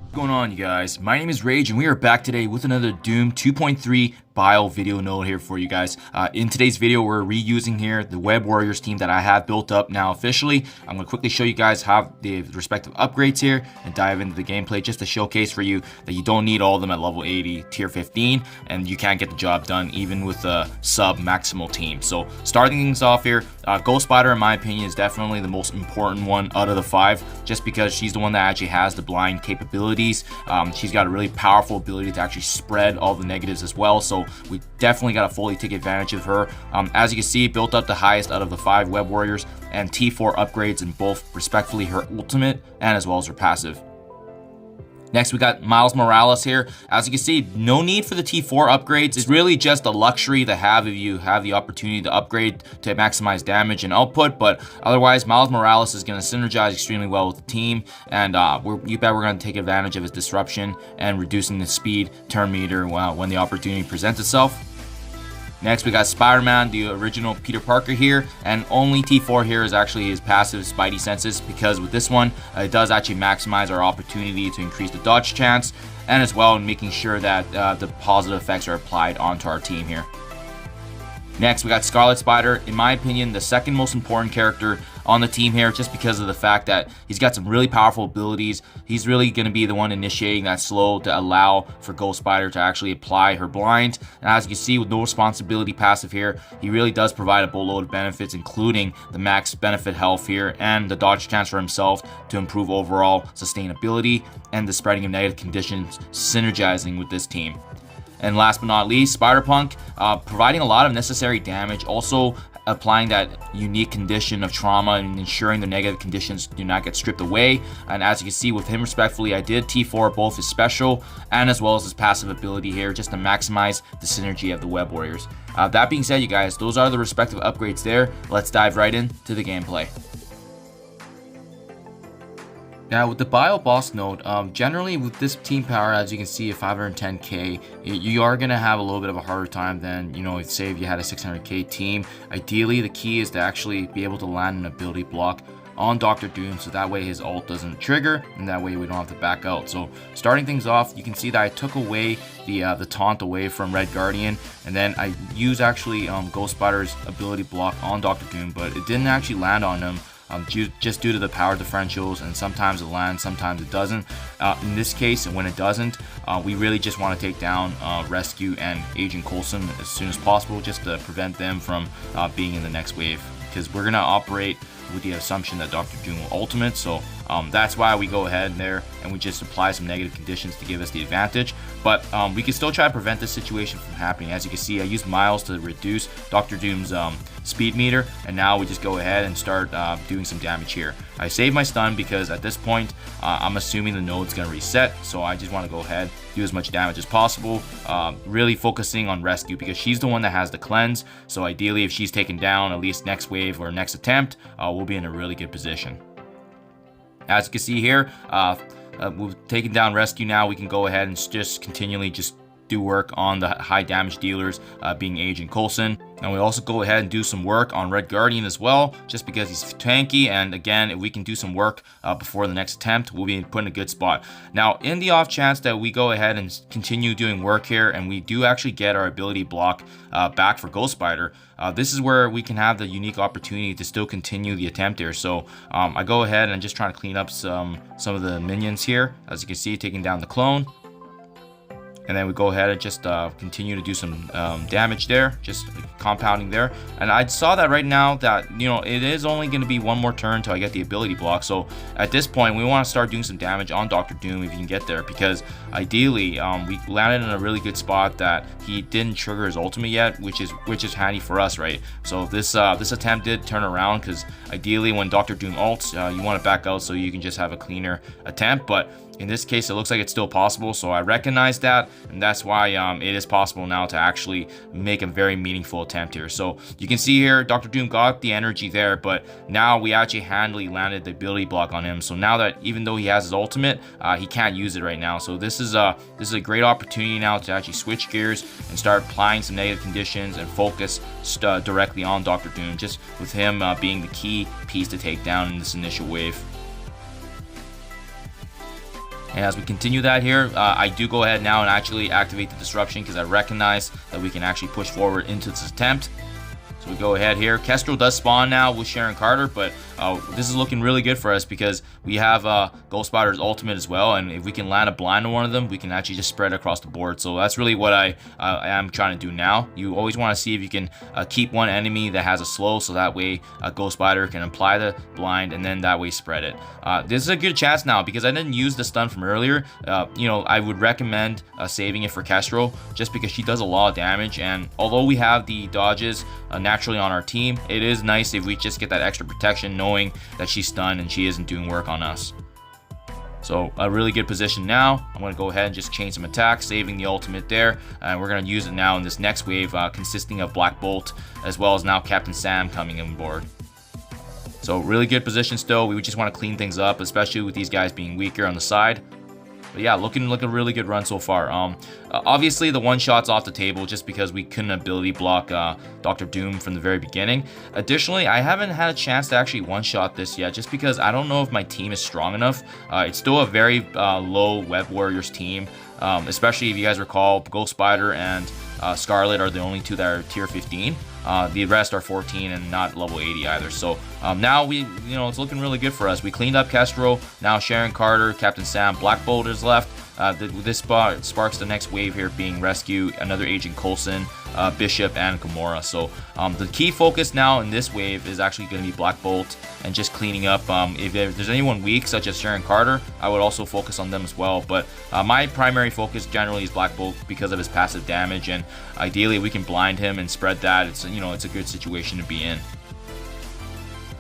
What's going on, you guys? My name is Rage and we are back today with another Doom 2.3 bio video node here for you guys. In today's video, we're reusing here the Web Warriors team that I have built up now officially. I'm going to quickly show you guys how the respective upgrades here and dive into the gameplay just to showcase for you that you don't need all of them at level 80 tier 15 and you can't get the job done even with a sub maximal team. So starting things off here, Ghost Spider in my opinion is definitely the most important one out of the 5 just because she's the one that actually has the blind capabilities. She's got a really powerful ability to actually spread all the negatives as well, so we definitely got to fully take advantage of her. As you can see, built up the highest out of the 5 Web Warriors and T4 upgrades in both respectively her ultimate and as well as her passive. Next, we got Miles Morales here. As you can see, no need for the T4 upgrades. It's really just a luxury to have if you have the opportunity to upgrade to maximize damage and output. But otherwise, Miles Morales is going to synergize extremely well with the team. And you bet we're going to take advantage of his disruption and reducing the speed turn meter when the opportunity presents itself. Next, we got Spider-Man, the original Peter Parker here, and only T4 here is actually his passive Spidey senses because with this one, it does actually maximize our opportunity to increase the dodge chance and as well in making sure that the positive effects are applied onto our team here. Next, we got Scarlet Spider, in my opinion, the second most important character on the team here just because of the fact that he's got some really powerful abilities. He's really going to be the one initiating that slow to allow for Ghost Spider to actually apply her blind. And as you can see with no responsibility passive here, he really does provide a boatload of benefits including the max benefit health here and the dodge chance for himself to improve overall sustainability and the spreading of negative conditions synergizing with this team. And last but not least, Spider-Punk, providing a lot of necessary damage, also applying that unique condition of trauma and ensuring the negative conditions do not get stripped away. And as you can see with him respectfully, I did T4 both his special and as well as his passive ability here just to maximize the synergy of the Web Warriors. That being said, you guys, those are the respective upgrades there. Let's dive right into the gameplay. Now with the bio boss node, generally with this team power, as you can see at 510k, you are going to have a little bit of a harder time than, say if you had a 600k team. Ideally, the key is to actually be able to land an ability block on Dr. Doom so that way his ult doesn't trigger and that way we don't have to back out. So starting things off, you can see that I took away the taunt away from Red Guardian and then I used actually Ghost Spider's ability block on Dr. Doom, but it didn't actually land on him. Just due to the power differentials, and sometimes it lands, sometimes it doesn't. In this case, when it doesn't, we really just want to take down Rescue and Agent Coulson as soon as possible just to prevent them from being in the next wave, because we're going to operate with the assumption that Dr. Doom will ultimate. So that's why we go ahead there and we just apply some negative conditions to give us the advantage. But we can still try to prevent this situation from happening. As you can see, I used Miles to reduce Dr. Doom's speed meter, and now we just go ahead and start doing some damage here. I saved my stun because at this point I'm assuming the node's gonna reset, so I just want to go ahead, do as much damage as possible, really focusing on Rescue because she's the one that has the cleanse. So ideally if she's taken down at least next wave or next attempt, we'll be in a really good position. As you can see here, we've taken down Rescue. Now we can go ahead and just continually just do work on the high damage dealers, being Agent Coulson. And we also go ahead and do some work on Red Guardian as well, just because he's tanky. And again, if we can do some work before the next attempt, we'll be put in a good spot. Now, in the off chance that we go ahead and continue doing work here, and we do actually get our ability block back for Ghost Spider, this is where we can have the unique opportunity to still continue the attempt here. So I go ahead and I'm just trying to clean up some of the minions here. As you can see, taking down the clone. And then we go ahead and just continue to do some damage there, just compounding there. And I saw that right now that, it is only going to be one more turn until I get the ability block. So at this point, we want to start doing some damage on Dr. Doom if you can get there, because ideally we landed in a really good spot that he didn't trigger his ultimate yet, which is handy for us, right? So this attempt did turn around, because ideally when Dr. Doom ults, you want to back out so you can just have a cleaner attempt. But In this case, it looks like it's still possible, so I recognize that, and that's why it is possible now to actually make a very meaningful attempt here. So you can see here, Dr. Doom got the energy there, but now we actually handily landed the ability block on him. So now that even though he has his ultimate, he can't use it right now. So this is a great opportunity now to actually switch gears and start applying some negative conditions and focus directly on Dr. Doom, just with him being the key piece to take down in this initial wave. And as we continue that here, I do go ahead now and actually activate the disruption because I recognize that we can actually push forward into this attempt. So we go ahead here. Kestrel does spawn now with Sharon Carter, but this is looking really good for us because we have Ghost Spider's ultimate as well, and if we can land a blind on one of them, we can actually just spread across the board. So that's really what I am trying to do now. You always want to see if you can keep one enemy that has a slow, so that way Ghost Spider can apply the blind and then that way spread it. This is a good chance now because I didn't use the stun from earlier. You know, I would recommend saving it for Kestrel just because she does a lot of damage, and although we have the dodges naturally on our team, it is nice if we just get that extra protection knowing that she's stunned and she isn't doing work on us. So a really good position now. I'm going to go ahead and just change some attacks, saving the ultimate there, and we're going to use it now in this next wave consisting of Black Bolt as well as now Captain Sam coming on board. So really good position still. We just want to clean things up, especially with these guys being weaker on the side. But yeah, looking like a really good run so far. Obviously, the one-shot's off the table just because we couldn't ability block Dr. Doom from the very beginning. Additionally, I haven't had a chance to actually one-shot this yet just because I don't know if my team is strong enough. It's still a very low Web Warriors team, especially if you guys recall, Ghost Spider and Scarlet are the only two that are tier 15. The rest are 14 and not level 80 either. So now it's looking really good for us. We cleaned up Kestrel. Now Sharon Carter, Captain Sam, Black Bolt is left. This sparks the next wave here, being Rescue, another Agent Coulson, Bishop, and Gamora. So the key focus now in this wave is actually going to be Black Bolt and just cleaning up. If there's anyone weak, such as Sharon Carter, I would also focus on them as well. But my primary focus generally is Black Bolt because of his passive damage, and ideally we can blind him and spread that. It's a good situation to be in.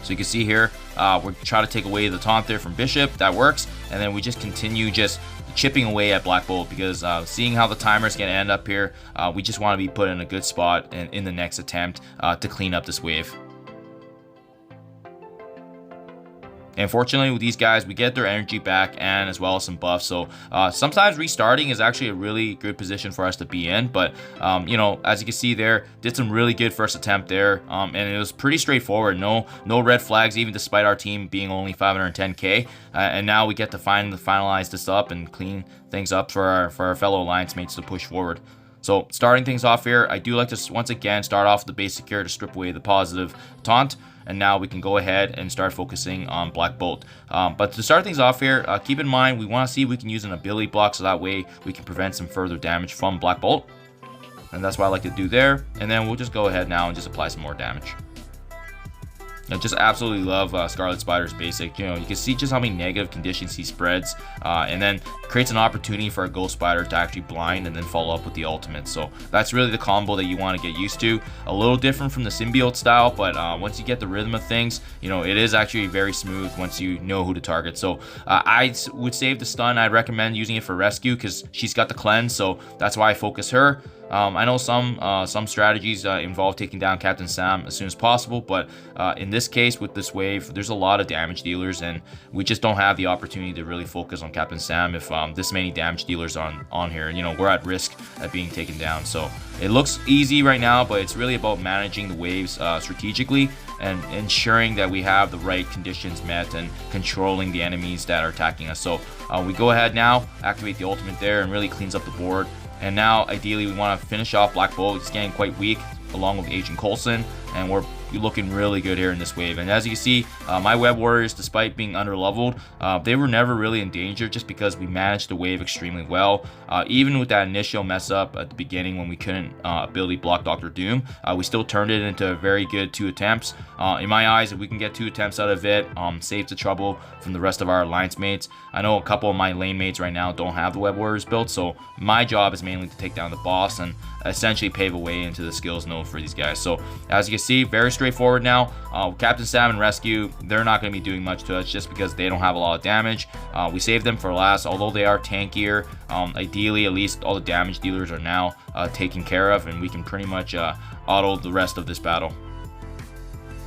So you can see here, we're trying to take away the taunt there from Bishop. That works, and then we just continue just chipping away at Black Bolt because seeing how the timer's gonna end up here, we just want to be put in a good spot in the next attempt to clean up this wave. And fortunately with these guys, we get their energy back and as well as some buffs. So sometimes restarting is actually a really good position for us to be in. But as you can see there, did some really good first attempt there, and it was pretty straightforward. No red flags, even despite our team being only 510k. And now we get to finalize this up and clean things up for our fellow alliance mates to push forward. So starting things off here, I do like to once again start off the basic here to strip away the positive taunt. And now we can go ahead and start focusing on Black Bolt. But to start things off here, keep in mind we want to see if we can use an ability block so that way we can prevent some further damage from Black Bolt. And that's what I like to do there. And then we'll just go ahead now and just apply some more damage. I just absolutely love Scarlet Spider's basic. You can see just how many negative conditions he spreads, and then creates an opportunity for a Ghost Spider to actually blind and then follow up with the ultimate. So that's really the combo that you want to get used to. A little different from the symbiote style, but once you get the rhythm of things, it is actually very smooth once you know who to target. So I would save the stun. I'd recommend using it for Rescue because she's got the cleanse, so that's why I focus her. I know some strategies involve taking down Captain Sam as soon as possible, but in this case with this wave, there's a lot of damage dealers, and we just don't have the opportunity to really focus on Captain Sam if this many damage dealers on here. We're at risk at being taken down. So it looks easy right now, but it's really about managing the waves strategically and ensuring that we have the right conditions met and controlling the enemies that are attacking us. So we go ahead now, activate the ultimate there, and really cleans up the board. And now, ideally, we want to finish off Black Bolt. He's getting quite weak, along with Agent Coulson, and we're looking really good here in this wave. And as you can see, my Web Warriors, despite being under-leveled, they were never really in danger just because we managed the wave extremely well. Even with that initial mess up at the beginning when we couldn't ability block Dr. Doom, we still turned it into a very good 2 attempts. In my eyes, if we can get 2 attempts out of it, saves the trouble from the rest of our alliance mates. I know a couple of my lane mates right now don't have the Web Warriors built, so my job is mainly to take down the boss and essentially pave a way into the skills node for these guys. So as you can see, very straightforward now. Captain Sam and Rescue, they're not going to be doing much to us just because they don't have a lot of damage. We saved them for last, although they are tankier. Ideally, at least all the damage dealers are now taken care of, and we can pretty much auto the rest of this battle.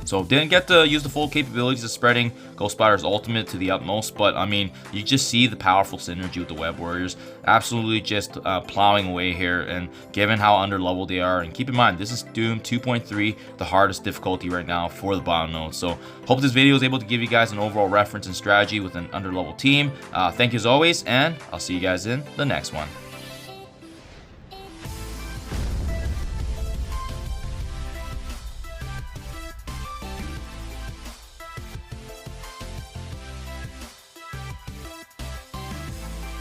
So didn't get to use the full capabilities of spreading Ghost Spider's ultimate to the utmost, but I mean, you just see the powerful synergy with the Web Warriors. Absolutely just plowing away here, and given how underleveled they are, and keep in mind, this is Doom 2.3, the hardest difficulty right now for the Bio Node. So hope this video was able to give you guys an overall reference and strategy with an underleveled team. Thank you as always, and I'll see you guys in the next one.